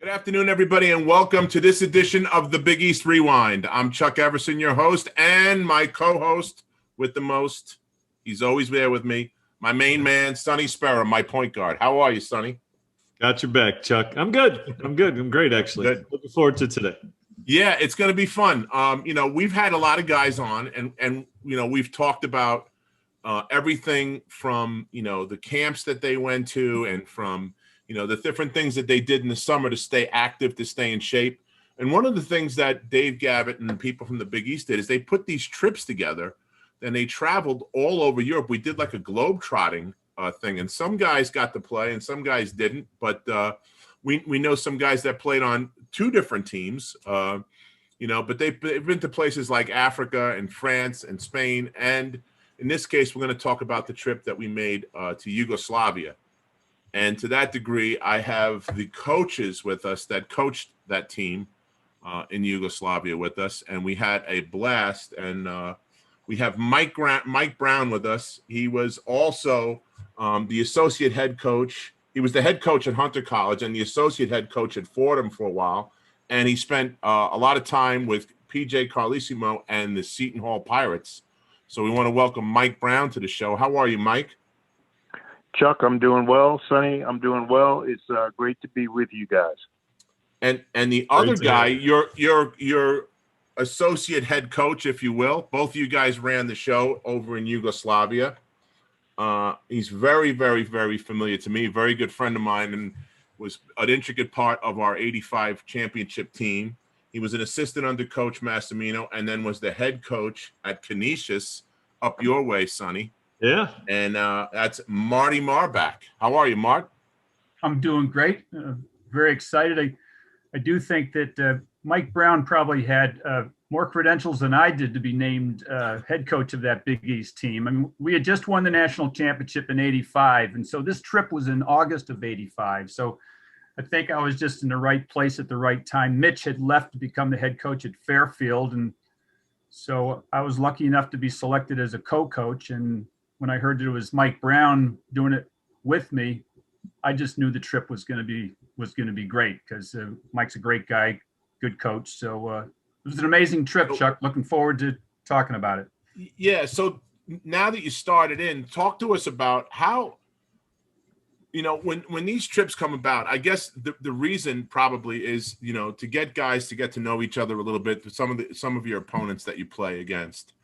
Good afternoon, everybody, and welcome to this edition of the Big East Rewind. I'm Chuck Everson, your host, and my co-host with the most. He's always there with me. My main man, Sonny Spera, my point guard. How are you, Sonny? Got your back, Chuck. I'm good. I'm great, actually. Good. Looking forward to today. Yeah, it's going to be fun. We've had a lot of guys on, and we've talked about everything from, the camps that they went to and from, the different things that they did in the summer to stay active, to stay in shape. And one of the things that Dave Gavitt and the people from the Big East did is they put these trips together, and they traveled all over Europe. We did like a globe-trotting thing, and some guys got to play and some guys didn't. But we know some guys that played on two different teams, but they've been to places like Africa and France and Spain. And in this case, we're going to talk about the trip that we made to Yugoslavia. And to that degree, I have the coaches with us that coached that team in Yugoslavia with us, and we had a blast. And we have Mike Brown with us. He was also the associate head coach. He was the head coach at Hunter College and the associate head coach at Fordham for a while. And he spent a lot of time with PJ Carlesimo and the Seton Hall Pirates. So we want to welcome Mike Brown to the show. How are you, Mike? Chuck, I'm doing well. Sonny, I'm doing well. It's great to be with you guys. And the other guy, your associate head coach, if you will. Both of you guys ran the show over in Yugoslavia. He's very, very, very familiar to me. Very good friend of mine, and was an intricate part of our '85 championship team. He was an assistant under Coach Massimino, and then was the head coach at Canisius up your way, Sonny. Yeah. And that's Marty Marbach. How are you, Mart? I'm doing great. Very excited. I do think that Mike Brown probably had more credentials than I did to be named head coach of that Big East team. I mean, we had just won the national championship in '85, and so this trip was in August of '85. So I think I was just in the right place at the right time. Mitch had left to become the head coach at Fairfield, and so I was lucky enough to be selected as a co-coach. And when I heard that it was Mike Brown doing it with me, I just knew the trip was going to be great because Mike's a great guy, good coach. So it was an amazing trip, Chuck. Looking forward to talking about it. Yeah. So now that you started in, talk to us about how, when these trips come about. I guess the reason probably is, to get guys to get to know each other a little bit, some of your opponents that you play against.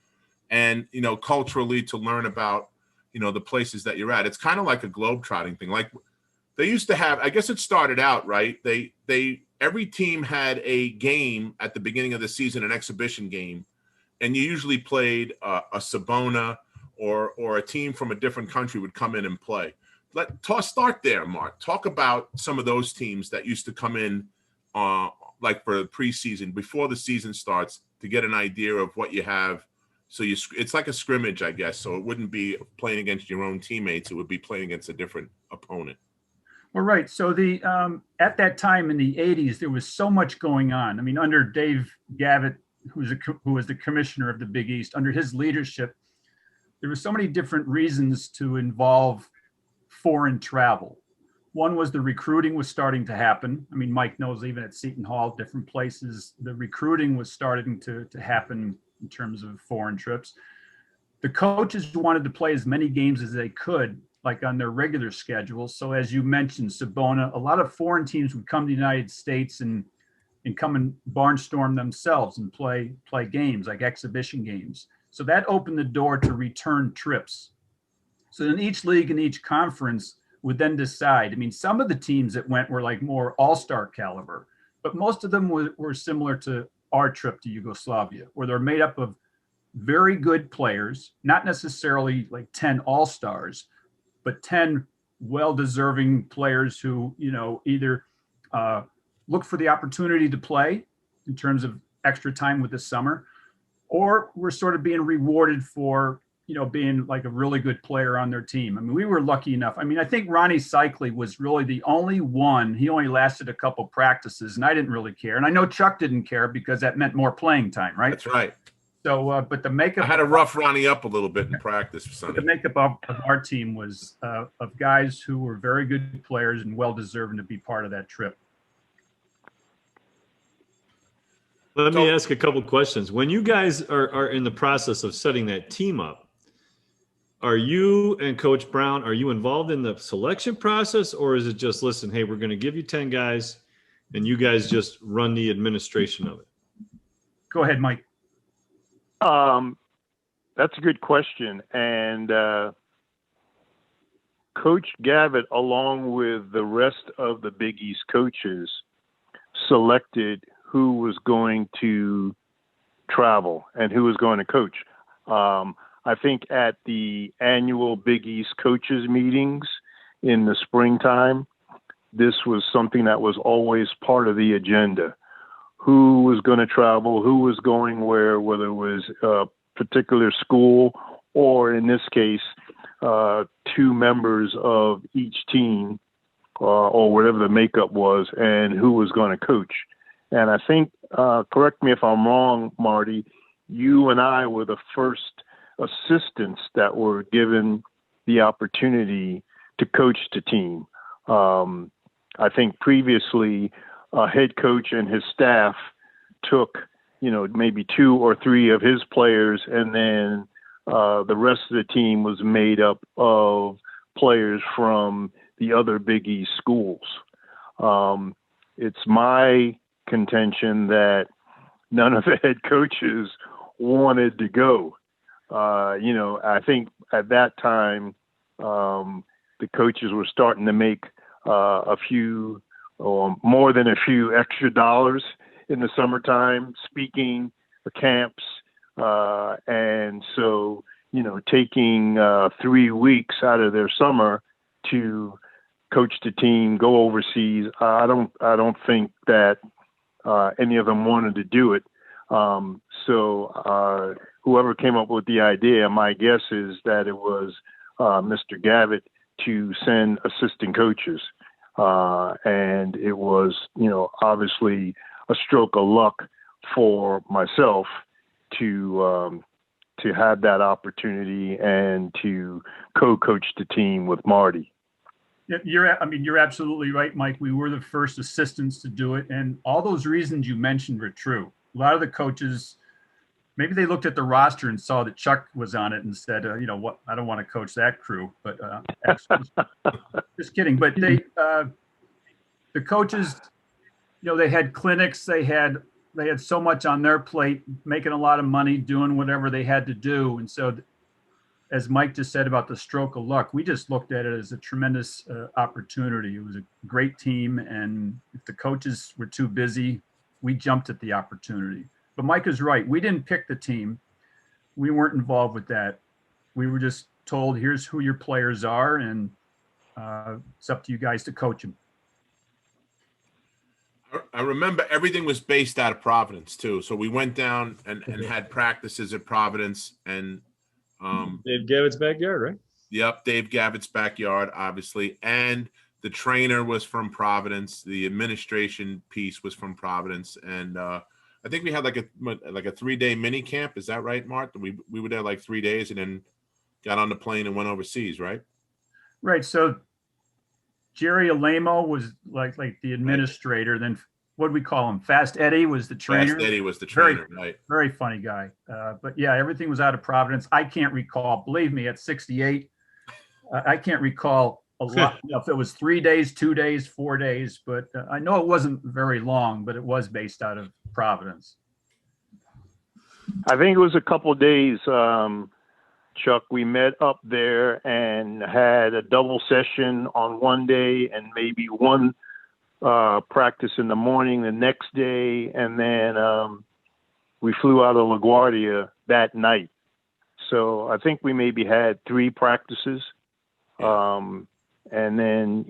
And, culturally to learn about, the places that you're at. It's kind of like a globe-trotting thing. Like they used to have, I guess it started out, right? Every team had a game at the beginning of the season, an exhibition game. And you usually played a Sabona or a team from a different country would come in and play. Start there, Mark. Talk about some of those teams that used to come in like for the preseason, before the season starts, to get an idea of what you have. So it's like a scrimmage, I guess. So it wouldn't be playing against your own teammates. It would be playing against a different opponent. Well, right. So at that time in the '80s, there was so much going on. I mean, under Dave Gavitt, who was the commissioner of the Big East, under his leadership, there were so many different reasons to involve foreign travel. One was the recruiting was starting to happen. I mean, Mike knows even at Seton Hall, different places, the recruiting was starting to happen in terms of foreign trips. The coaches wanted to play as many games as they could, like on their regular schedule. So as you mentioned, Sabona, a lot of foreign teams would come to the United States and come and barnstorm themselves and play games, like exhibition games. So that opened the door to return trips. So in each league and each conference would then decide. I mean, some of the teams that went were like more all-star caliber, but most of them were similar to our trip to Yugoslavia, where they're made up of very good players, not necessarily like 10 all-stars, but 10 well-deserving players who, either look for the opportunity to play in terms of extra time with the summer, or we're sort of being rewarded for, being like a really good player on their team. I mean, we were lucky enough. I mean, I think Ronnie Cycli was really the only one. He only lasted a couple practices, and I didn't really care. And I know Chuck didn't care because that meant more playing time, right? That's right. So, but the makeup— I had to rough Ronnie up a little bit in practice for Sonny. The makeup of our team was of guys who were very good players and well-deserving to be part of that trip. Let So- me ask a couple questions. When you guys are in the process of setting that team up, are you and Coach Brown, are you involved in the selection process, or is it just, listen, hey, we're going to give you 10 guys and you guys just run the administration of it? Go ahead, Mike. That's a good question. And Coach Gavitt, along with the rest of the Big East coaches, selected who was going to travel and who was going to coach. I think at the annual Big East coaches meetings in the springtime, this was something that was always part of the agenda. Who was going to travel, who was going where, whether it was a particular school or, in this case, two members of each team or whatever the makeup was, and who was going to coach. And I think, correct me if I'm wrong, Marty, you and I were the first assistants that were given the opportunity to coach the team. I think previously a head coach and his staff took, maybe two or three of his players, and then the rest of the team was made up of players from the other Big East schools. It's my contention that none of the head coaches wanted to go. I think at that time, the coaches were starting to make a few, or more than a few extra dollars in the summertime, speaking for camps. And so, taking 3 weeks out of their summer to coach the team, go overseas, I don't think that any of them wanted to do it. So whoever came up with the idea, my guess is that it was Mr. Gavitt to send assistant coaches. And it was, obviously a stroke of luck for myself to have that opportunity and to co-coach the team with Marty. You're absolutely right, Mike. We were the first assistants to do it. And all those reasons you mentioned were true. A lot of the coaches, maybe they looked at the roster and saw that Chuck was on it and said, what, I don't want to coach that crew, but just kidding. But the coaches, they had clinics, they had so much on their plate, making a lot of money, doing whatever they had to do. And so, as Mike just said about the stroke of luck, we just looked at it as a tremendous opportunity. It was a great team. And if the coaches were too busy, we jumped at the opportunity. But Mike is right. We didn't pick the team. We weren't involved with that. We were just told, here's who your players are, and it's up to you guys to coach them. I remember everything was based out of Providence too. So we went down and had practices at Providence, and Dave Gavitt's backyard, right? Yep, Dave Gavitt's backyard, obviously. And the trainer was from Providence. The administration piece was from Providence. And I think we had like a 3-day mini camp. Is that right, Mart? We were there like 3 days and then got on the plane and went overseas, right? Right. So Jerry Alamo was like the administrator. Right. Then what did we call him? Fast Eddie was the trainer. Fast Eddie was the trainer, right? Very funny guy. But yeah, everything was out of Providence. I can't recall. Believe me, at 68, I can't recall a lot. If it was 3 days, 2 days, 4 days, but I know it wasn't very long. But it was based out of Providence. I think it was a couple of days. Chuck, we met up there and had a double session on one day and maybe one practice in the morning the next day. And then we flew out of LaGuardia that night. So I think we maybe had 3 practices and then,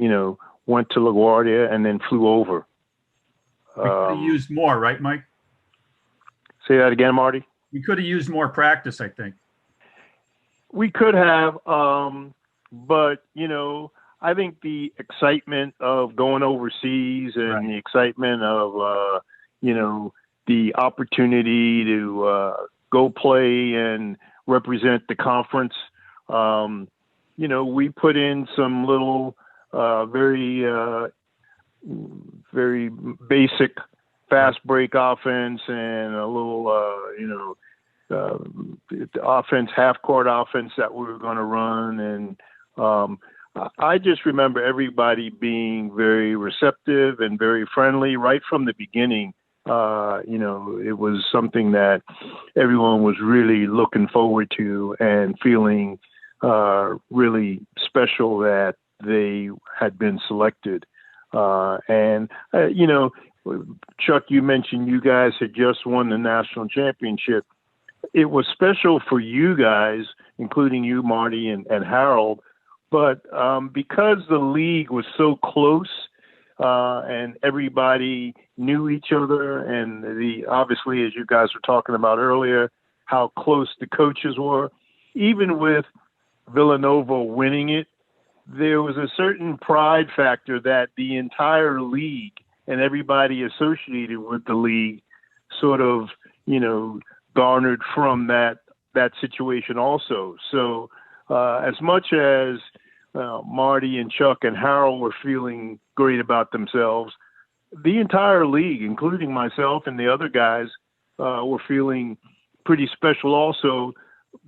went to LaGuardia and then flew over. We could have used more, right, Mike? Say that again, Marty? We could have used more practice, I think. We could have, but, I think the excitement of going overseas and right. The excitement of, the opportunity to go play and represent the conference, we put in some little very, very basic fast break offense and a little, offense, half court offense that we were going to run. And I just remember everybody being very receptive and very friendly right from the beginning. It was something that everyone was really looking forward to and feeling really special that they had been selected. Chuck, you mentioned you guys had just won the national championship. It was special for you guys, including you, Marty, and Harold. But because the league was so close and everybody knew each other, and obviously, as you guys were talking about earlier, how close the coaches were, even with Villanova winning it, there was a certain pride factor that the entire league and everybody associated with the league sort of, garnered from that situation also. So as much as Marty and Chuck and Harold were feeling great about themselves, the entire league, including myself and the other guys, were feeling pretty special also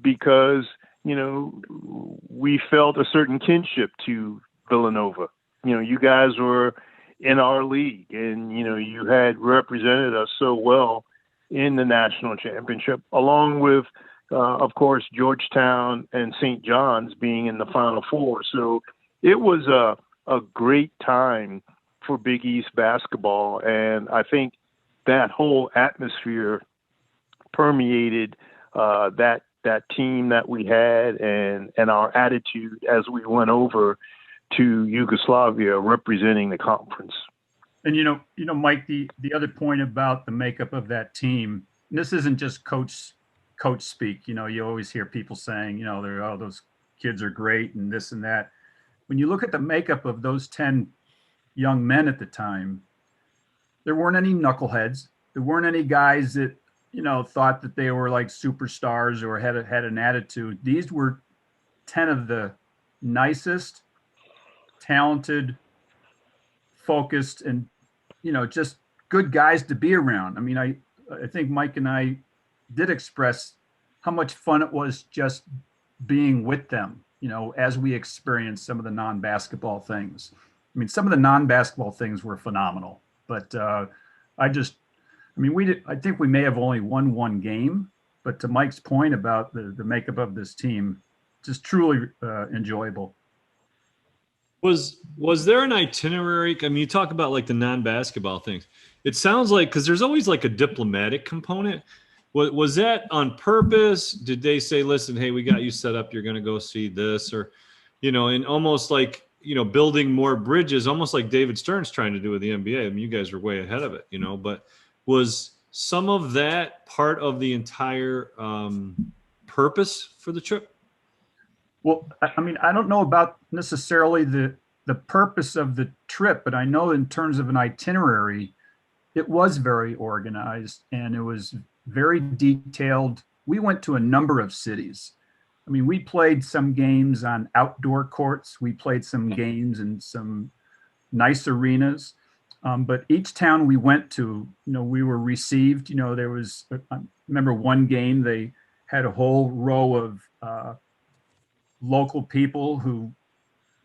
because, we felt a certain kinship to Villanova. You guys were in our league and, you had represented us so well in the national championship, along with, of course, Georgetown and St. John's being in the Final Four. So it was a great time for Big East basketball. And I think that whole atmosphere permeated that team that we had and our attitude as we went over to Yugoslavia representing the conference. And Mike, the other point about the makeup of that team, and this isn't just coach speak. You always hear people saying, those kids are great and this and that. When you look at the makeup of those 10 young men at the time, there weren't any knuckleheads. There weren't any guys that, thought that they were like superstars or had an attitude. These were 10 of the nicest, talented, focused, and, just good guys to be around. I mean, I think Mike and I did express how much fun it was just being with them, as we experienced some of the non-basketball things. I mean, some of the non-basketball things were phenomenal, but I think we may have only won one game, but to Mike's point about the makeup of this team, just truly enjoyable. Was there an itinerary? I mean, you talk about like the non-basketball things. It sounds like, because there's always like a diplomatic component. Was that on purpose? Did they say, listen, hey, we got you set up, you're going to go see this, or, and almost like, building more bridges, almost like David Stern's trying to do with the NBA. I mean, you guys are way ahead of it, but was some of that part of the entire purpose for the trip? Well, I mean, I don't know about necessarily the purpose of the trip, but I know in terms of an itinerary, it was very organized and it was very detailed. We went to a number of cities. I mean, we played some games on outdoor courts. We played some games in some nice arenas. But each town we went to, we were received. There was, I remember one game, they had a whole row of local people who,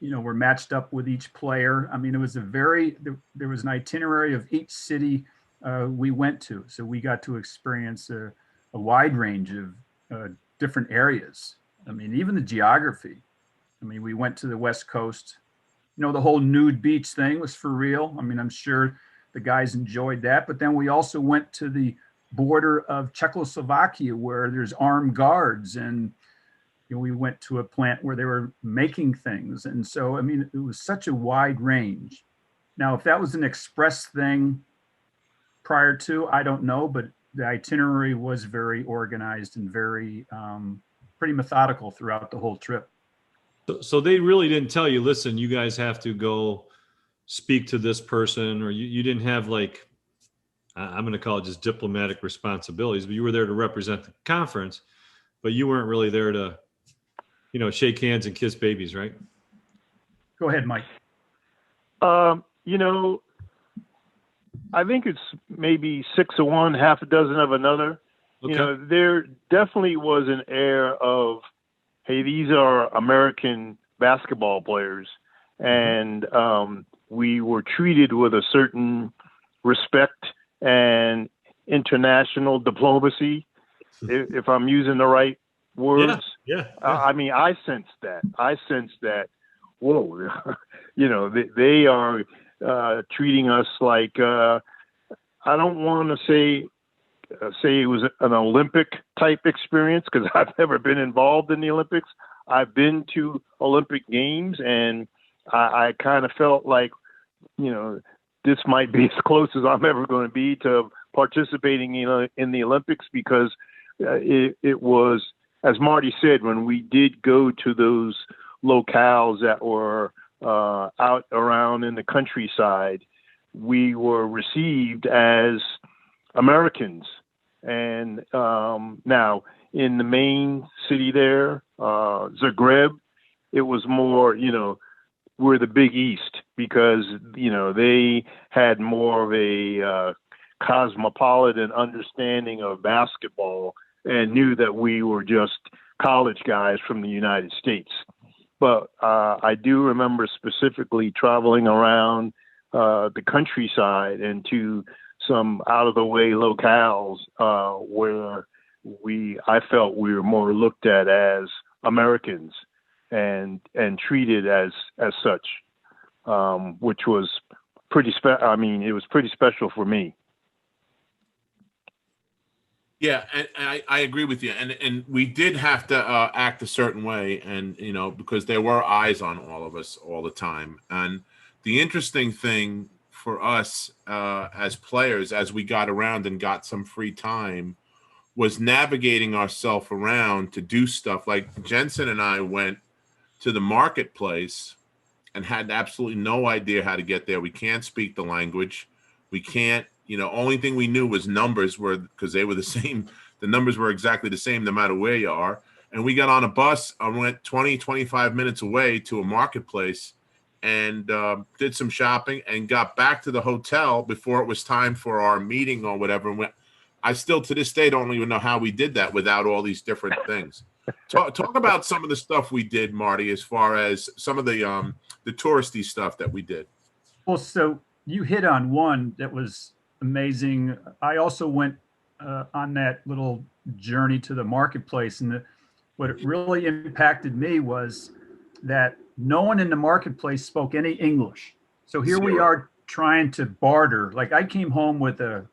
were matched up with each player. I mean, it was there was an itinerary of each city we went to. So we got to experience a wide range of different areas. I mean, even the geography. I mean, we went to the West Coast. The whole nude beach thing was for real. I mean, I'm sure the guys enjoyed that. But then we also went to the border of Czechoslovakia where there's armed guards. And we went to a plant where they were making things. And so, I mean, it was such a wide range. Now, if that was an express thing prior to, I don't know. But the itinerary was very organized and very pretty methodical throughout the whole trip. So they really didn't tell you, listen, you guys have to go speak to this person, or you didn't have like, I'm going to call it just diplomatic responsibilities, but you were there to represent the conference, but you weren't really there to, shake hands and kiss babies, right? Go ahead, Mike. I think it's maybe 6 of one, half a dozen of another. Okay. You know, there definitely was an air of, hey, these are American basketball players, and we were treated with a certain respect and international diplomacy, if I'm using the right words. Yeah. I mean, I sensed that. Whoa, you know, they are treating us like, I don't want to say it was an Olympic type experience, because I've never been involved in the Olympics. I've been to Olympic Games, and I kind of felt like, you know, this might be as close as I'm ever going to be to participating in the Olympics, because it was, as Marty said, when we did go to those locales that were out around in the countryside, we were received as Americans. And now in the main city there, Zagreb, it was more, you know, we're the Big East, because, you know, they had more of a cosmopolitan understanding of basketball and knew that we were just college guys from the United States. But I do remember specifically traveling around the countryside and to some out-of-the-way locales where I felt we were more looked at as Americans and treated as such, which was pretty I mean, it was pretty special for me. Yeah, and I agree with you, and we did have to act a certain way, and you know, because there were eyes on all of us all the time. And the interesting thing for us as players, as we got around and got some free time, was navigating ourselves around to do stuff. Like Jensen and I went to the marketplace and had absolutely no idea how to get there. We can't speak the language. We can't. You know, only thing we knew was numbers were, because they were the same. The numbers were exactly the same no matter where you are. And we got on a bus and went 20, 25 minutes away to a marketplace and did some shopping and got back to the hotel before it was time for our meeting or whatever. And I still to this day don't even know how we did that without all these different things. Talk about some of the stuff we did, Marty, as far as some of the touristy stuff that we did. Well, so you hit on one that was amazing. I also went on that little journey to the marketplace, and what really impacted me was that no one in the marketplace spoke any English. So here we are trying to barter. Like, I came home with a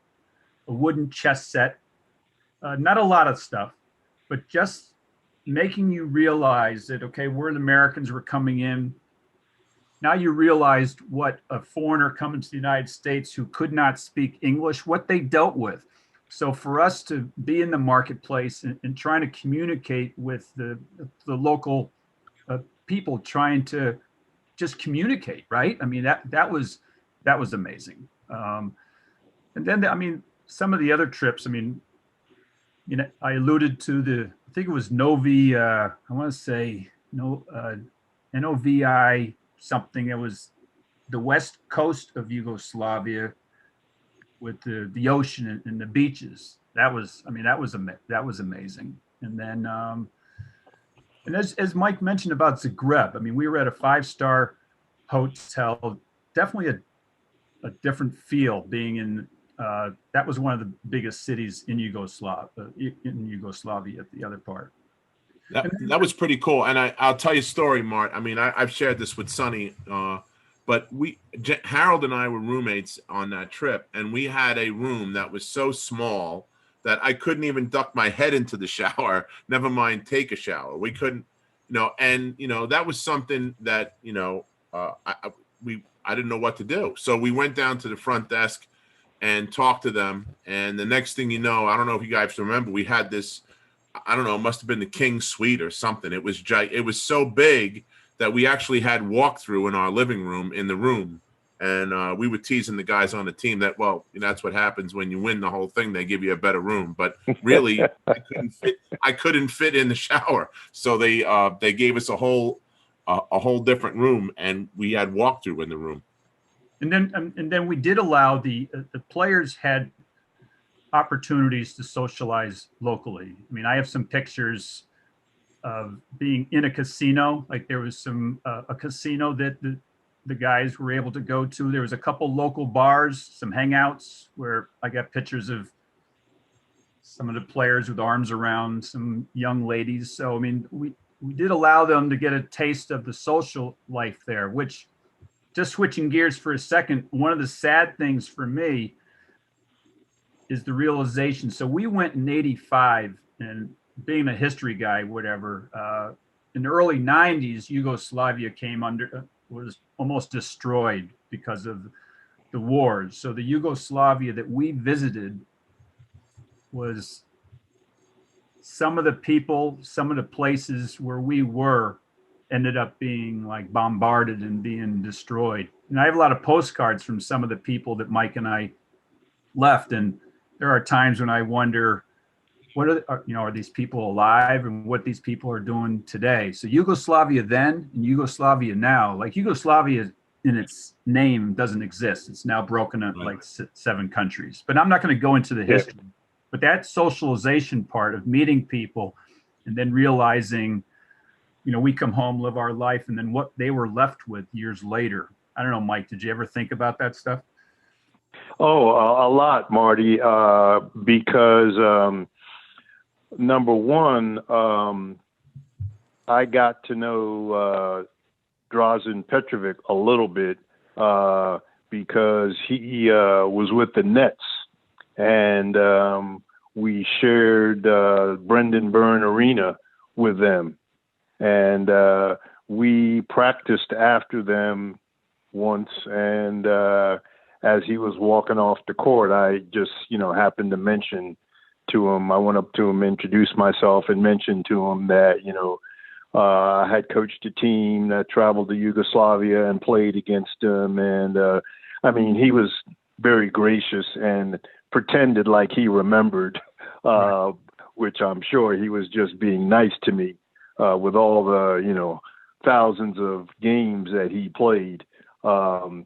wooden chess set, not a lot of stuff, but just making you realize that, okay, we're the Americans, we're coming in. Now you realized what a foreigner coming to the United States who could not speak English, what they dealt with. So for us to be in the marketplace and trying to communicate with the local people, trying to just communicate, right? I mean, that was amazing. And then, I mean, some of the other trips, I mean, you know, I alluded to I think it was Novi, I want to say Novi something. It was the west coast of Yugoslavia with the ocean and the beaches. That was amazing. And then, and as Mike mentioned about Zagreb, I mean, we were at a 5-star hotel, definitely a different feel being in, that was one of the biggest cities in Yugoslavia, the other part. That was pretty cool. And I'll tell you a story, Mart. I mean, I've shared this with Sonny, but Harold and I were roommates on that trip, and we had a room that was so small that I couldn't even duck my head into the shower, never mind take a shower. We couldn't, you know, and, you know, that was something that, you know, I didn't know what to do. So we went down to the front desk and talked to them. And the next thing you know, I don't know if you guys remember, we had this, I don't know, it must have been the King's Suite or something. It was so big that we actually had walkthrough in our living room in the room. And we were teasing the guys on the team that, well, you know, that's what happens when you win the whole thing. They give you a better room. But really, I couldn't fit in the shower. So they gave us a whole different room, and we had walkthrough in the room. And then we did allow the players had opportunities to socialize locally. I mean, I have some pictures of being in a casino. Like there was a casino that the guys were able to go to. There was a couple local bars, some hangouts where I got pictures of some of the players with arms around some young ladies. So, I mean, we did allow them to get a taste of the social life there, which, just switching gears for a second, one of the sad things for me is the realization. So we went in 85, and being a history guy, whatever, in the early 90s, Yugoslavia was almost destroyed because of the wars. So the Yugoslavia that we visited was some of the people, some of the places where we were ended up being like bombarded and being destroyed. And I have a lot of postcards from some of the people that Mike and I left. And there are times when I wonder, are these people alive and what these people are doing today? So Yugoslavia then and Yugoslavia now, like Yugoslavia in its name doesn't exist. It's now broken up like 7 countries. But I'm not going to go into the history. But that socialization part of meeting people and then realizing, we come home, live our life, and then what they were left with years later. I don't know, Mike, did you ever think about that stuff? Oh, a lot, Marty, because number one, I got to know Drazen Petrovic a little bit because he was with the Nets, and we shared Brendan Byrne Arena with them. And we practiced after them once, and as he was walking off the court, I just, happened to mention to him, I went up to him, introduced myself, and mentioned to him that, I had coached a team that traveled to Yugoslavia and played against him. And, he was very gracious and pretended like he remembered, which I'm sure he was just being nice to me. With all the, thousands of games that he played. And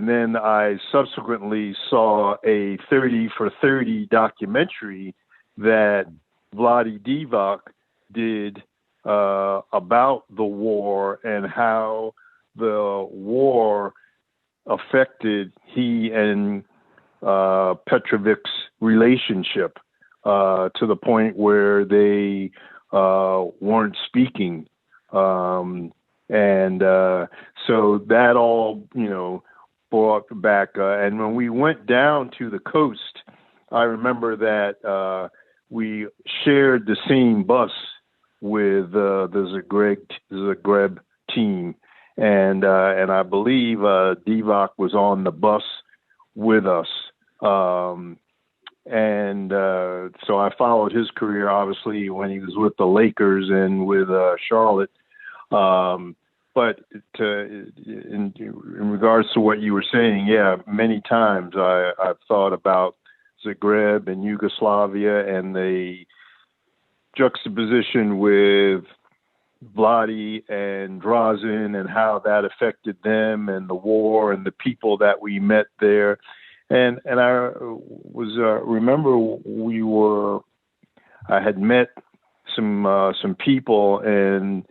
then I subsequently saw a 30 for 30 documentary that Vlade Divac did about the war and how the war affected he and Petrovic's relationship. To the point where they weren't speaking. So that all, brought back. And when we went down to the coast, I remember that we shared the same bus with the Zagreb team. And I believe Divac was on the bus with us. So I followed his career, obviously, when he was with the Lakers and with Charlotte. But in regards to what you were saying, many times I've thought about Zagreb and Yugoslavia and the juxtaposition with Vlade and Drazen and how that affected them and the war and the people that we met there. And I was remember I had met some people, and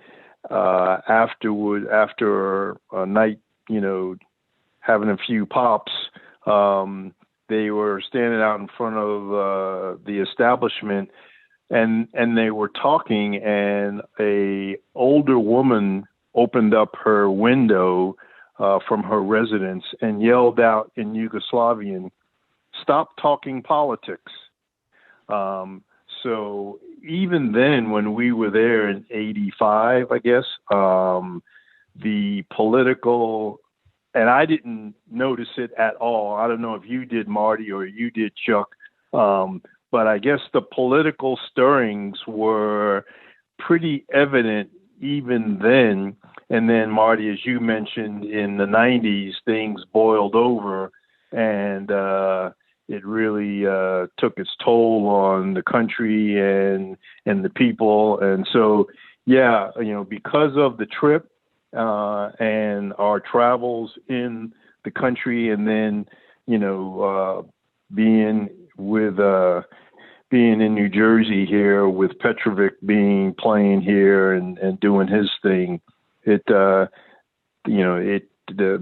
after a night, having a few pops, they were standing out in front of the establishment, and they were talking, and a older woman opened up her window from her residence and yelled out in Yugoslavian, "Stop talking politics." So even then, when we were there in 85, I guess, the political, and I didn't notice it at all. I don't know if you did, Marty, or you did, Chuck. But I guess the political stirrings were pretty evident even then. And then, Marty, as you mentioned, in the 90s, things boiled over, and it really took its toll on the country and the people. And so, because of the trip and our travels in the country, and then, being in New Jersey here with Petrovic playing here and doing his thing, the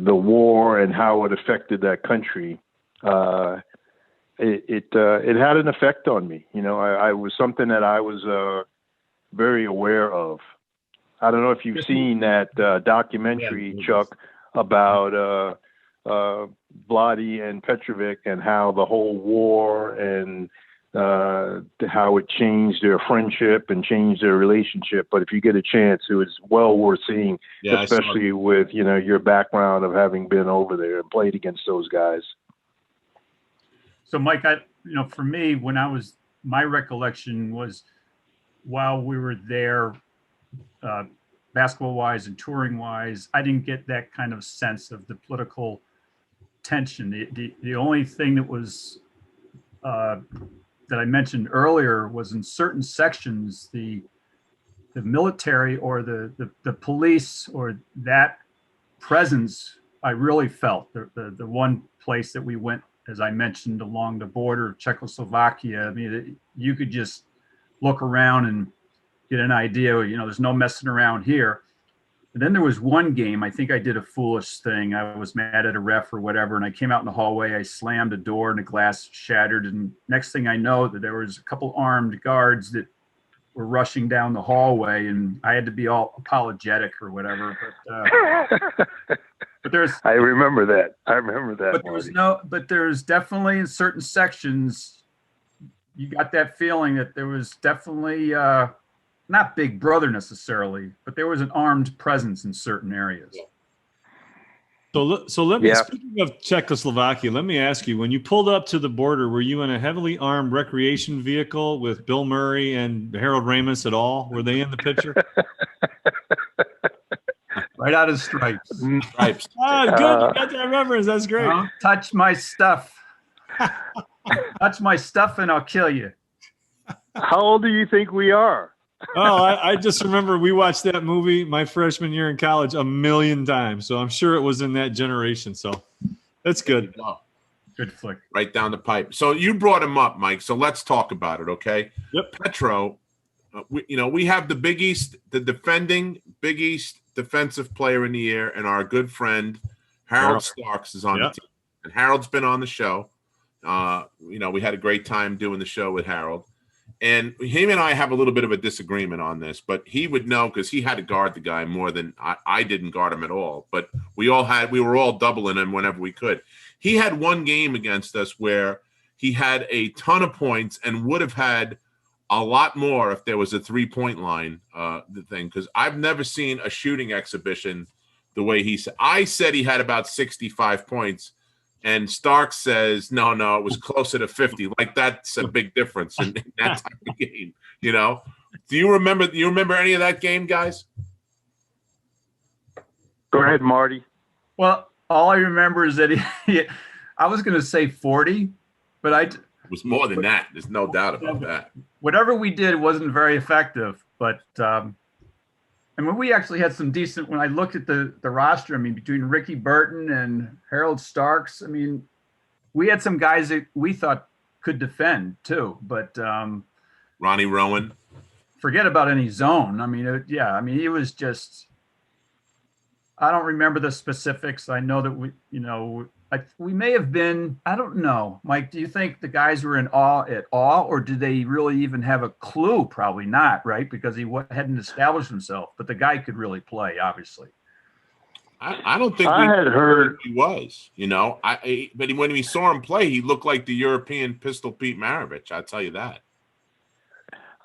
war and how it affected that country, it had an effect on me. I was something that I was very aware of. I don't know if you've seen that documentary, Chuck, about Vladi and Petrovic and how the whole war and how it changed their friendship and changed their relationship. But if you get a chance, it was well worth seeing, especially with, your background of having been over there and played against those guys. So, Mike, for me, my recollection was while we were there, basketball-wise and touring-wise, I didn't get that kind of sense of the political tension. The only thing that was that I mentioned earlier was in certain sections, the military or the police or that presence I really felt. The one place that we went, as I mentioned, along the border of Czechoslovakia, I mean, you could just look around and get an idea, there's no messing around here. And then there was one game, I think I did a foolish thing. I was mad at a ref or whatever, and I came out in the hallway, I slammed a door and the glass shattered. And next thing I know, that there was a couple armed guards that were rushing down the hallway, and I had to be all apologetic or whatever. But there's, I remember that. But there's definitely in certain sections, you got that feeling that there was definitely not Big Brother necessarily, but there was an armed presence in certain areas. So let me, speaking of Czechoslovakia, let me ask you, when you pulled up to the border, were you in a heavily armed recreation vehicle with Bill Murray and Harold Ramis at all? Were they in the picture? Right out of Stripes. Stripes. Oh, good. You got that reference. That's great. Don't touch my stuff. Touch my stuff and I'll kill you. How old do you think we are? Oh, I just remember we watched that movie my freshman year in college 1,000,000 times. So I'm sure it was in that generation. So that's good. Good flick. Right down the pipe. So you brought him up, Mike. So let's talk about it, okay? Yep. Petro, we have the Big East, the defending Big East defensive player in the year, and our good friend Harold Starks is on the team. And Harold's been on the show. We had a great time doing the show with Harold. And him and I have a little bit of a disagreement on this, but he would know because he had to guard the guy more than I didn't guard him at all. But we were all doubling him whenever we could. He had one game against us where he had a ton of points and would have had a lot more if there was a 3-point line, the thing, because I've never seen a shooting exhibition the way he said. I said he had about 65 points. And Stark says, no, it was closer to 50. Like, that's a big difference in that type of game, Do you remember any of that game, guys? Go ahead, Marty. Well, all I remember is that I was going to say 40, but it was more than that. There's no doubt about that. Whatever we did wasn't very effective, but we actually had some decent, when I looked at the roster, between Ricky Burton and Harold Starks, we had some guys that we thought could defend too, but Ronnie Rowan. Forget about any zone. He was just, I don't remember the specifics. I know that we may have been, I don't know. Mike, do you think the guys were in awe at all, or did they really even have a clue? Probably not, right? Because he hadn't established himself, but the guy could really play, obviously. I don't think I had heard he was, but when we saw him play, he looked like the European Pistol Pete Maravich. I'll tell you that.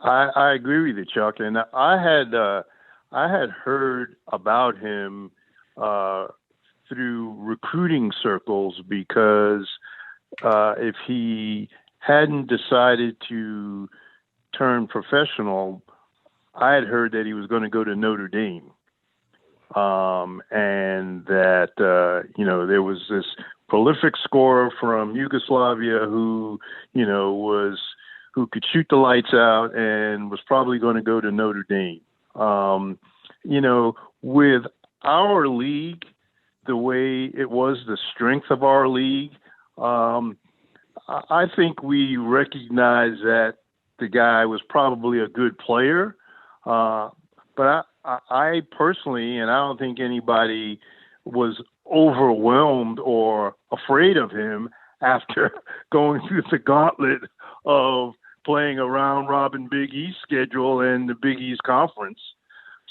I agree with you, Chuck. And I had heard about him through recruiting circles, because if he hadn't decided to turn professional, I had heard that he was going to go to Notre Dame, and that there was this prolific scorer from Yugoslavia who could shoot the lights out and was probably going to go to Notre Dame. With our league, the way it was, the strength of our league, I think we recognize that the guy was probably a good player. But I personally, and I don't think anybody was overwhelmed or afraid of him after going through the gauntlet of playing a round robin Big East schedule and the Big East conference.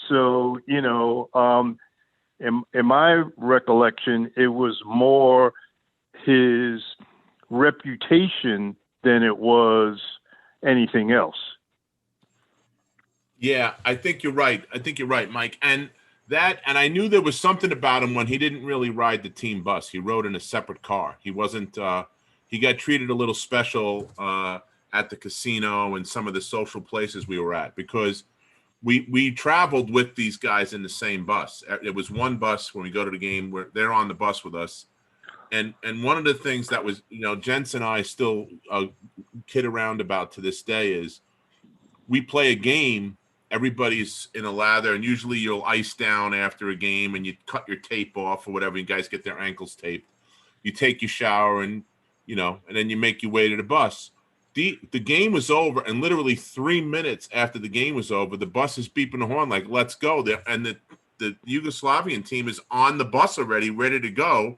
So, in my recollection, it was more his reputation than it was anything else. Yeah, I think you're right. Mike. And I knew there was something about him when he didn't really ride the team bus. He rode in a separate car. He wasn't, he got treated a little special at the casino and some of the social places we were at, because we traveled with these guys in the same bus. It was one bus when we go to the game where they're on the bus with us. And one of the things that was, Jens and I still kid around about to this day is we play a game, everybody's in a lather, and usually you'll ice down after a game and you cut your tape off or whatever. You guys get their ankles taped. You take your shower and then you make your way to the bus. The game was over, and literally 3 minutes after the game was over, the bus is beeping the horn like, let's go. And the Yugoslavian team is on the bus already, ready to go.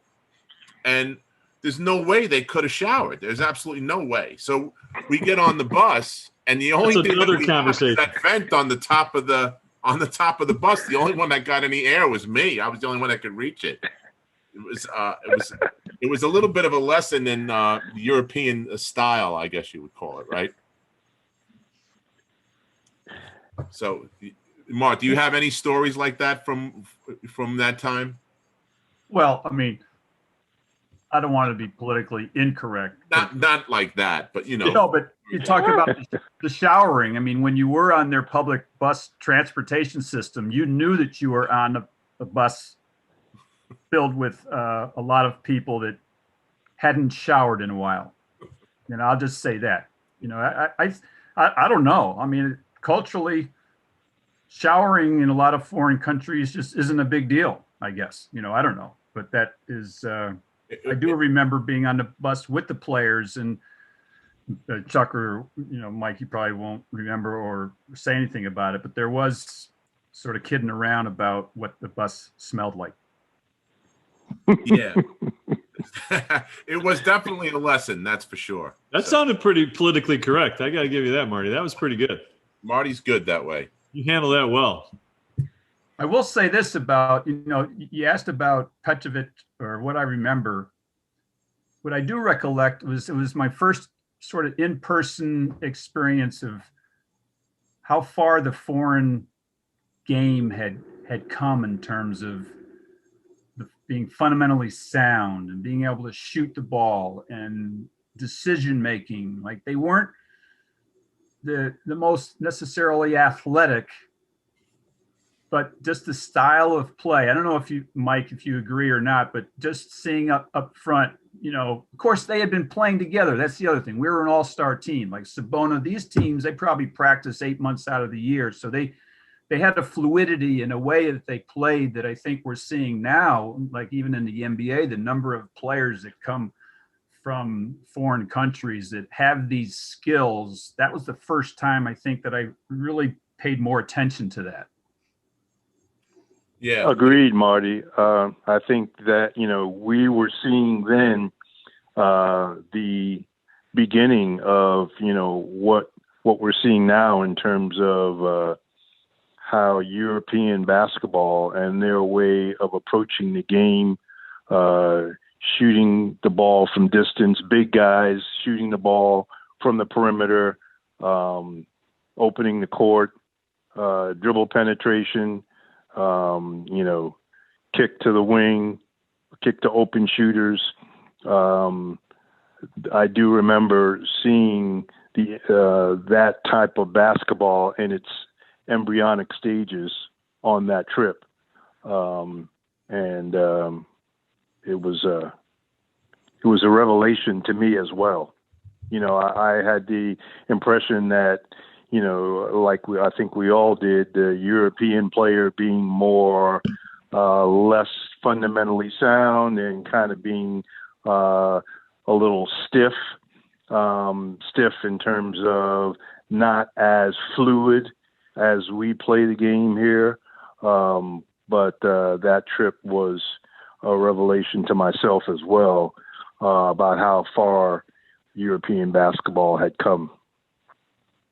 And there's no way they could have showered. There's absolutely no way. So we get on the bus, and the only thing that we have is that vent on the top of the bus. The only one that got any air was me. I was the only one that could reach it. It was a little bit of a lesson in European style, I guess you would call it, right? So, Mark, do you have any stories like that from that time? Well, I mean, I don't want to be politically incorrect. Not like that, but but you talk about the showering. I mean, when you were on their public bus transportation system, you knew that you were on a bus filled with a lot of people that hadn't showered in a while. I'll just say that. I don't know. I mean, culturally, showering in a lot of foreign countries just isn't a big deal, I guess. I don't know. But that is, I do remember being on the bus with the players, and Chuck or, Mike, you probably won't remember or say anything about it, but there was sort of kidding around about what the bus smelled like. Yeah. It was definitely a lesson, that's for sure. That sounded pretty politically correct. I got to give you that, Marty. That was pretty good. Marty's good that way. You handle that well. I will say this about, you asked about Petrovic, or what I remember. What I do recollect was it was my first sort of in-person experience of how far the foreign game had come in terms of being fundamentally sound and being able to shoot the ball and decision making. Like, they weren't the most necessarily athletic, but just the style of play. I don't know if you, Mike, if you agree or not, but just seeing up front, of course they had been playing together. That's the other thing. We were an all-star team. Like Sabona, these teams, they probably practice 8 months out of the year. So they had a fluidity in a way that they played that I think we're seeing now, like even in the NBA, the number of players that come from foreign countries that have these skills. That was the first time I think that I really paid more attention to that. Yeah. Agreed, Marty. I think that, we were seeing then the beginning of, what we're seeing now in terms of how European basketball and their way of approaching the game, shooting the ball from distance, big guys shooting the ball from the perimeter, opening the court, dribble penetration, kick to the wing, kick to open shooters. I do remember seeing that type of basketball in its embryonic stages on that trip. It was a revelation to me as well. I had the impression that, I think we all did, the European player being more less fundamentally sound and kind of being a little stiff in terms of not as fluid as we play the game here. But that trip was a revelation to myself as well, about how far European basketball had come.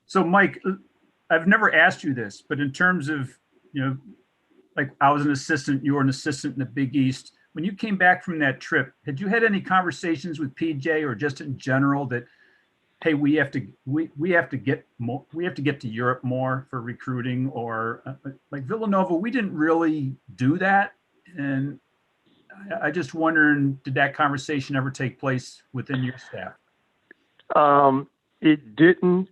So, Mike, I've never asked you this, but in terms of, like I was an assistant, you were an assistant in the Big East. When you came back from that trip, had you had any conversations with PJ or just in general that, hey, we have to get to Europe more for recruiting, or like Villanova, we didn't really do that, and I just wondering, did that conversation ever take place within your staff? It didn't,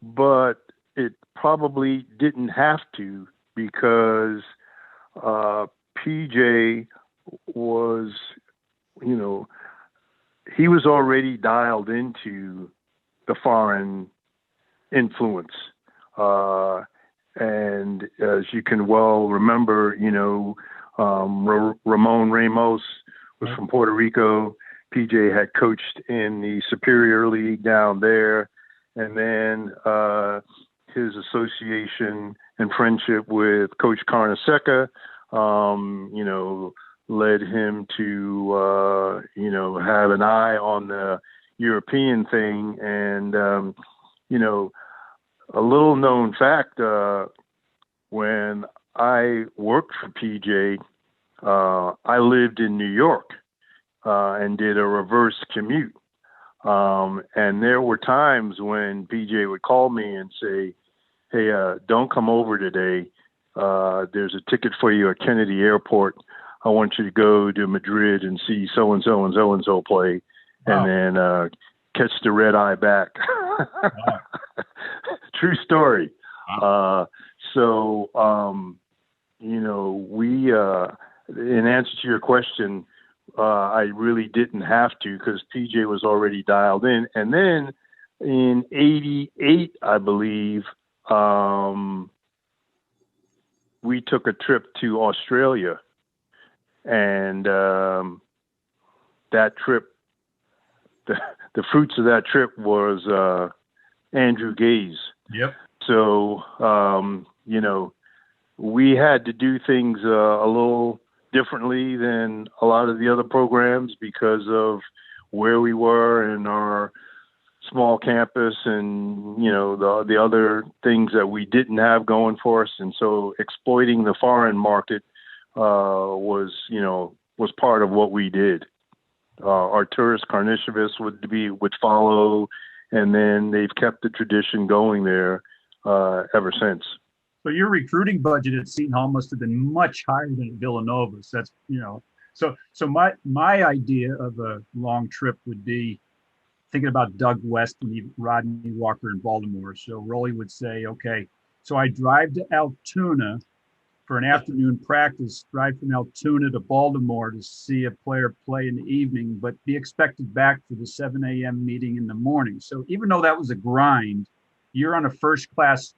but it probably didn't have to, because PJ was, he was already dialed into the foreign influence. And as you can well remember, Ramon Ramos was from Puerto Rico. PJ had coached in the Superior League down there. And then his association and friendship with Coach Carnesecca, led him to, have an eye on the European thing. And, a little known fact, when I worked for PJ, I lived in New York and did a reverse commute. And there were times when PJ would call me and say, hey, don't come over today. There's a ticket for you at Kennedy Airport. I want you to go to Madrid and see so-and-so and so-and-so play, and then catch the red eye back. Wow. True story. Wow. We, in answer to your question, I really didn't have to, because PJ was already dialed in. And then in '88, I believe, we took a trip to Australia, and that trip, the fruits of that trip was Andrew Gaze. Yep. So, we had to do things a little differently than a lot of the other programs because of where we were in our small campus and, the other things that we didn't have going for us. And so exploiting the foreign market was part of what we did. Arturas Karnisovas would follow, and then they've kept the tradition going there ever since. So your recruiting budget at Seton Hall must have been much higher than at Villanova. So that's, so my idea of a long trip would be thinking about Doug West and Rodney Walker in Baltimore. So Rolly would say, okay, so I drive to Altoona for an afternoon practice, drive from Altoona to Baltimore to see a player play in the evening, but be expected back for the 7 a.m. meeting in the morning. So even though that was a grind, you're on a first-class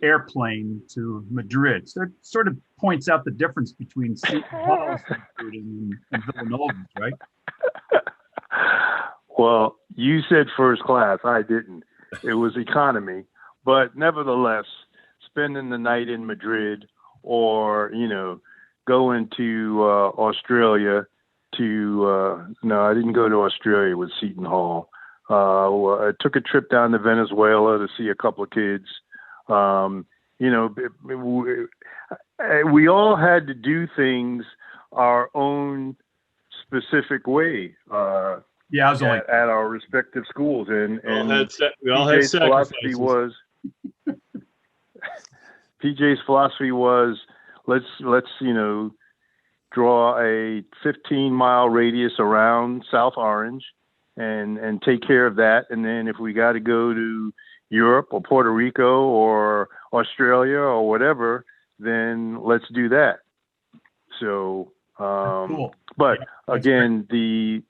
airplane to Madrid. So it sort of points out the difference between Seton Hall's recruiting and Villanova's, right? Well, you said first class. I didn't. It was economy. But nevertheless, spending the night in Madrid, or, going to Australia to, no, I didn't go to Australia with Seton Hall. I took a trip down to Venezuela to see a couple of kids. We all had to do things our own specific way. Yeah, I was at our respective schools, and we all had sacrifices. PJ's philosophy was let's draw a 15-mile radius around South Orange and take care of that, and then if we got to go to Europe or Puerto Rico or Australia or whatever, then let's do that. So, cool. But yeah, again, great.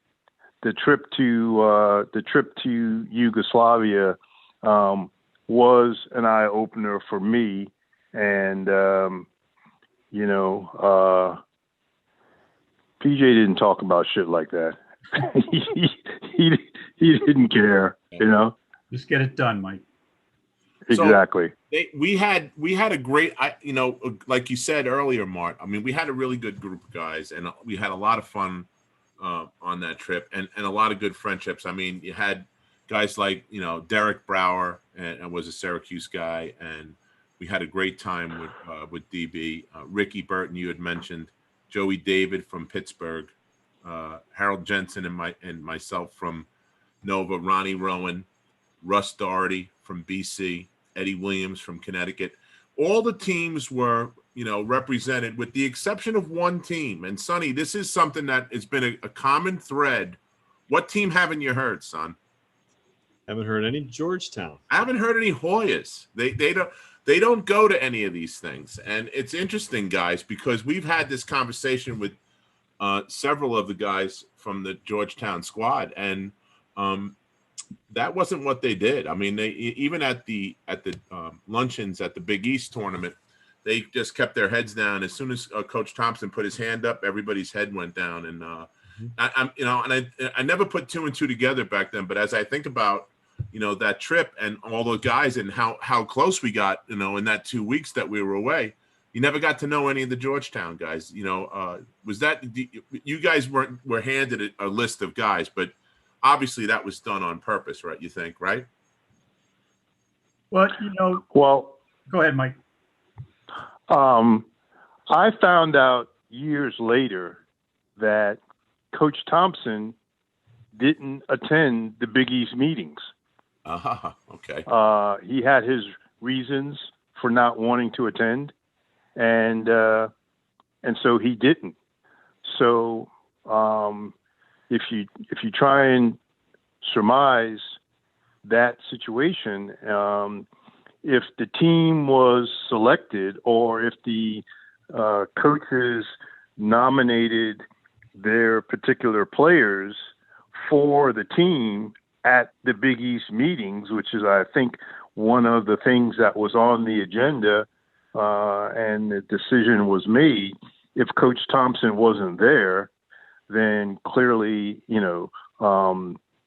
The trip to Yugoslavia was an eye opener for me, and you know, PJ didn't talk about shit like that. he didn't care, you know. Just get it done, Mike. Exactly. So we had a great, you know, like you said earlier, Mart. I mean, we had a really good group of guys, and we had a lot of fun on that trip, and a lot of good friendships. I mean, you had guys like, you know, Derek Brower, and was a Syracuse guy, and we had a great time with DB. Ricky Burton, you had mentioned, Joey David from Pittsburgh, Harold Jensen and myself from Nova, Ronnie Rowan, Russ Doherty from BC, Eddie Williams from Connecticut. All the teams were, you know, represented with the exception of one team. And Sonny, this is something that has been a common thread. What team haven't you heard, son? Haven't heard any Georgetown. I haven't heard any Hoyas. They don't go to any of these things. And it's interesting, guys, because we've had this conversation with several of the guys from the Georgetown squad, and that wasn't what they did. I mean, they even at the luncheons at the Big East tournament, they just kept their heads down. As soon as Coach Thompson put his hand up, everybody's head went down. And I never put two and two together back then. But as I think about, you know, that trip and all the guys and how close we got, you know, in that 2 weeks that we were away, you never got to know any of the Georgetown guys. You know, was that you guys were handed a list of guys, but obviously that was done on purpose, right? You think, right? Well, you know. Well, go ahead, Mike. I found out years later that Coach Thompson didn't attend the Big East meetings. Okay. He had his reasons for not wanting to attend, and so he didn't. So if you try and surmise that situation, if the team was selected or if the coaches nominated their particular players for the team at the Big East meetings, which is, I think, one of the things that was on the agenda, and the decision was made. If Coach Thompson wasn't there, then clearly, you know,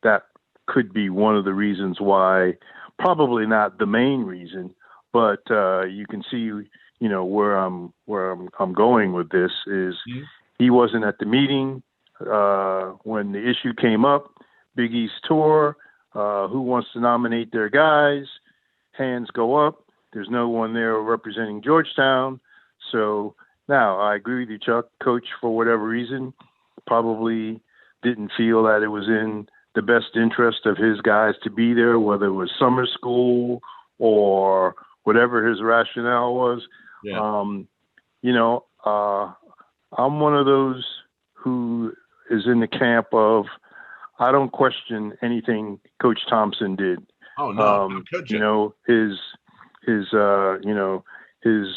that could be one of the reasons why, probably not the main reason, but you can see, you know, where I'm going with this is he wasn't at the meeting when the issue came up. Big East tour, who wants to nominate their guys? Hands go up. There's no one there representing Georgetown. So now I agree with you, Chuck. Coach, for whatever reason, probably didn't feel that it was in the best interest of his guys to be there, whether it was summer school or whatever his rationale was. Yeah. You know, I'm one of those who is in the camp of, I don't question anything Coach Thompson did. Oh no, how could you? You know, his you know, his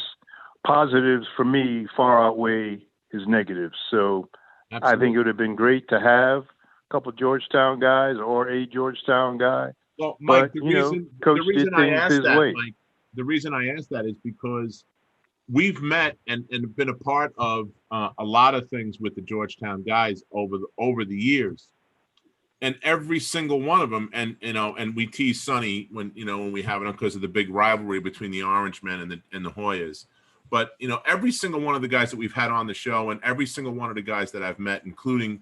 positives for me far outweigh his negatives. So absolutely. I think it would have been great to have a couple of Georgetown guys or a Georgetown guy. Well, Mike, but, Coach did things his way. Mike, the reason I asked that is because we've met and been a part of a lot of things with the Georgetown guys over the years. And every single one of them, and you know, and we tease Sonny when we have it because of the big rivalry between the Orange Men and the Hoyas. But you know, every single one of the guys that we've had on the show, and every single one of the guys that I've met, including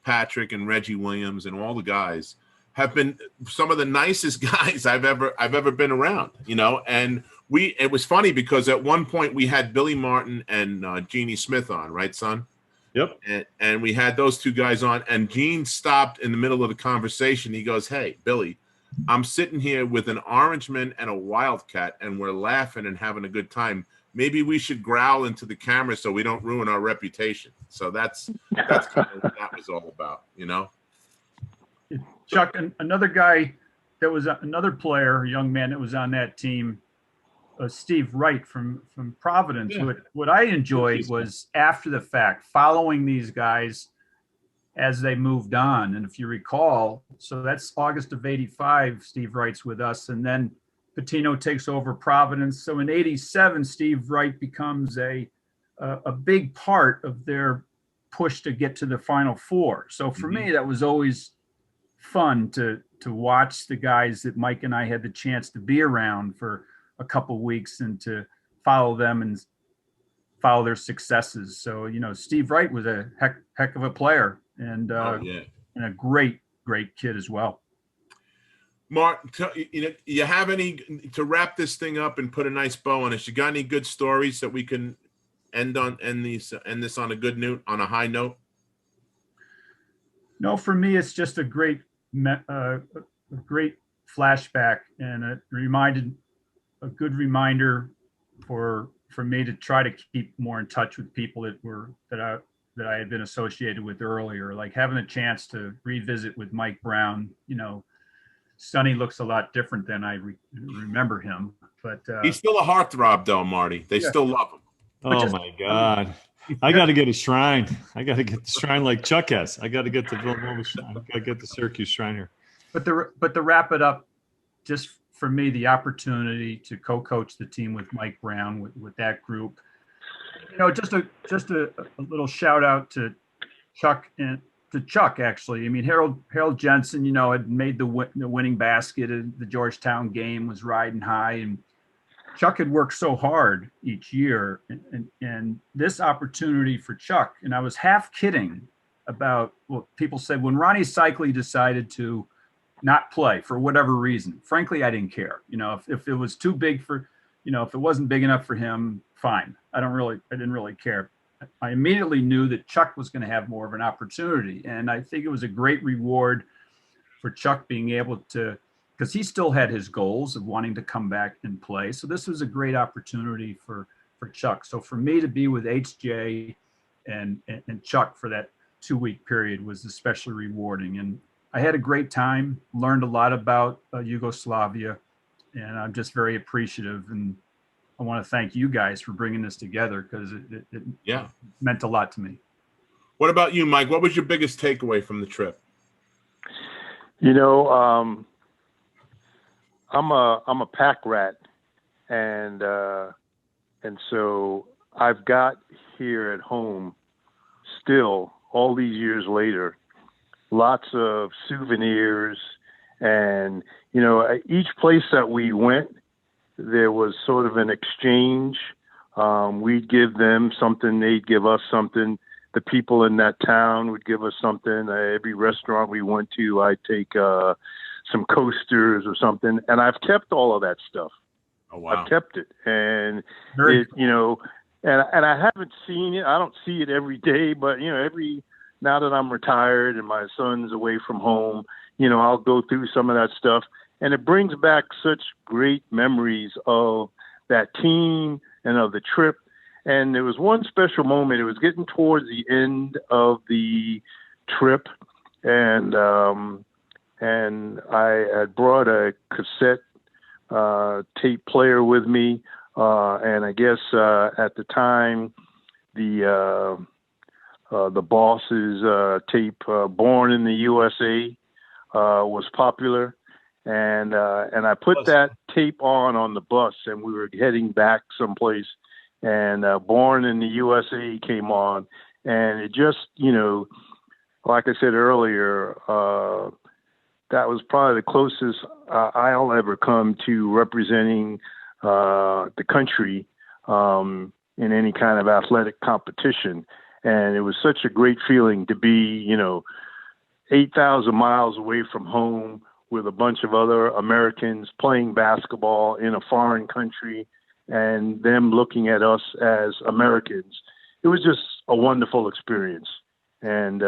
Patrick and Reggie Williams and all the guys, have been some of the nicest guys I've ever been around. You know, and it was funny because at one point we had Billy Martin and Jeannie Smith on, right, son? Yep. And we had those two guys on, and Gene stopped in the middle of the conversation. He goes, "Hey, Billy, I'm sitting here with an Orangeman and a Wildcat, and we're laughing and having a good time. Maybe we should growl into the camera so we don't ruin our reputation." So that's kind of what that was all about, you know. Chuck, another guy that was another player, a young man that was on that team, Steve Wright from Providence. Yeah. What I enjoyed was after the fact, following these guys as they moved on. And if you recall, so that's August of '85, Steve Wright's with us. And then Patino takes over Providence. So in '87, Steve Wright becomes a a big part of their push to get to the Final Four. So for me, that was always fun to watch the guys that Mike and I had the chance to be around for a couple weeks and to follow them and follow their successes. So, Steve Wright was a heck of a player and and a great kid as well. Mark, you have any, to wrap this thing up and put a nice bow on it, you got any good stories that we can end this on a good note, on a high note? No, for me, it's just a great flashback and a good reminder for me to try to keep more in touch with people that I had been associated with earlier, like having a chance to revisit with Mike Brown. Sonny looks a lot different than I remember him, but he's still a heartthrob though, Marty. They still love him. Oh my God. I got to get a shrine. I got to get the shrine like Chuck has. I got to get the Villanova shrine. I got to get the Syracuse shrine here. But to wrap it up, just for me, the opportunity to co-coach the team with Mike Brown with that group, just a little shout out to Chuck actually. I mean, Harold Jensen, had made the winning basket at the Georgetown game, was riding high, and Chuck had worked so hard each year, and this opportunity for Chuck, and I was half kidding about what people said when Ronnie Cycli decided to not play for whatever reason. Frankly, I didn't care. If it was too big for, if it wasn't big enough for him, fine. I didn't really care. I immediately knew that Chuck was going to have more of an opportunity, and I think it was a great reward for Chuck being able to, because he still had his goals of wanting to come back and play. So this was a great opportunity for Chuck. So for me to be with HJ and Chuck for that 2-week period was especially rewarding. And I had a great time, learned a lot about Yugoslavia, and I'm just very appreciative. And I want to thank you guys for bringing this together, because it meant a lot to me. What about you, Mike? What was your biggest takeaway from the trip? I'm a pack rat, and so I've got here at home still all these years later, lots of souvenirs, and each place that we went, there was sort of an exchange. We'd give them something, they'd give us something. The people in that town would give us something. Every restaurant we went to, I'd take some coasters or something, and I've kept all of that stuff. Oh wow! I've kept it, and Very and I haven't seen it. I don't see it every day, but now that I'm retired and my son's away from home, I'll go through some of that stuff, and it brings back such great memories of that team and of the trip. And there was one special moment. It was getting towards the end of the trip, and I had brought a cassette tape player with me, and I guess at the time the Boss's tape "Born in the USA" was popular, and I put that tape on the bus, and we were heading back someplace, and "Born in the USA" came on, and it just like I said earlier, that was probably the closest I'll ever come to representing the country in any kind of athletic competition. And it was such a great feeling to be, 8,000 miles away from home with a bunch of other Americans playing basketball in a foreign country and them looking at us as Americans. It was just a wonderful experience. And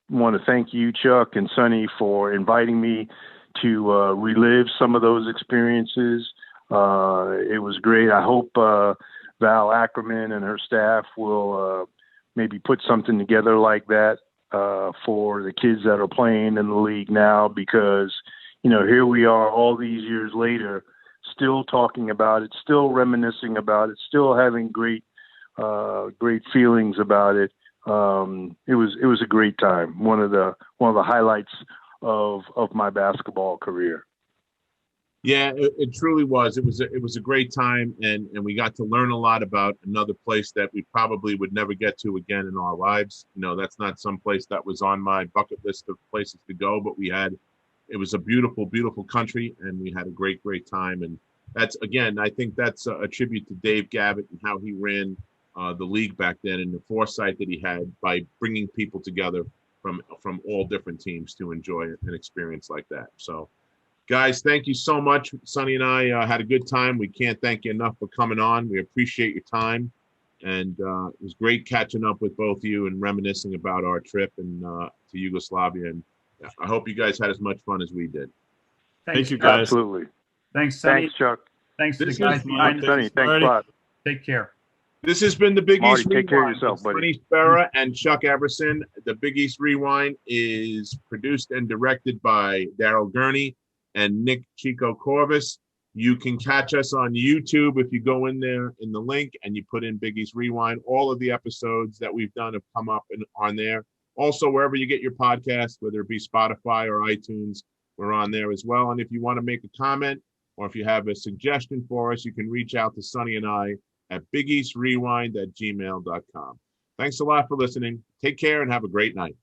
want to thank you, Chuck and Sonny, for inviting me to relive some of those experiences. It was great. I hope Val Ackerman and her staff will maybe put something together like that for the kids that are playing in the league now, because, here we are all these years later, still talking about it, still reminiscing about it, still having great feelings about it. It was a great time. One of the highlights of my basketball career. Yeah, it truly was. It was a great time, and we got to learn a lot about another place that we probably would never get to again in our lives. You know, that's not some place that was on my bucket list of places to go, but it was a beautiful, beautiful country, and we had a great time. And that's, again, I think that's a tribute to Dave Gavitt and how he ran the league back then, and the foresight that he had by bringing people together from all different teams to enjoy an experience like that. So, guys, thank you so much. Sonny and I had a good time. We can't thank you enough for coming on. We appreciate your time. And it was great catching up with both of you and reminiscing about our trip to Yugoslavia. And I hope you guys had as much fun as we did. Thank you, guys. Absolutely. Thanks, Sonny. Thanks, Chuck. Thanks to the This guys is behind us. Sonny, thanks Marty. a lot. Take care. This has been the Big Marty, East take care of Rewind yourself, with buddy. Sonny Spera and Chuck Everson. The Big East Rewind is produced and directed by Daryl Gurney and Nick Chico Corvus. You can catch us on YouTube if you go in there in the link and you put in Big East Rewind. All of the episodes that we've done have come up and on there. Also, wherever you get your podcasts, whether it be Spotify or iTunes, we're on there as well. And if you want to make a comment or if you have a suggestion for us, you can reach out to Sonny and I at bigeastrewind@gmail.com. Thanks a lot for listening. Take care and have a great night.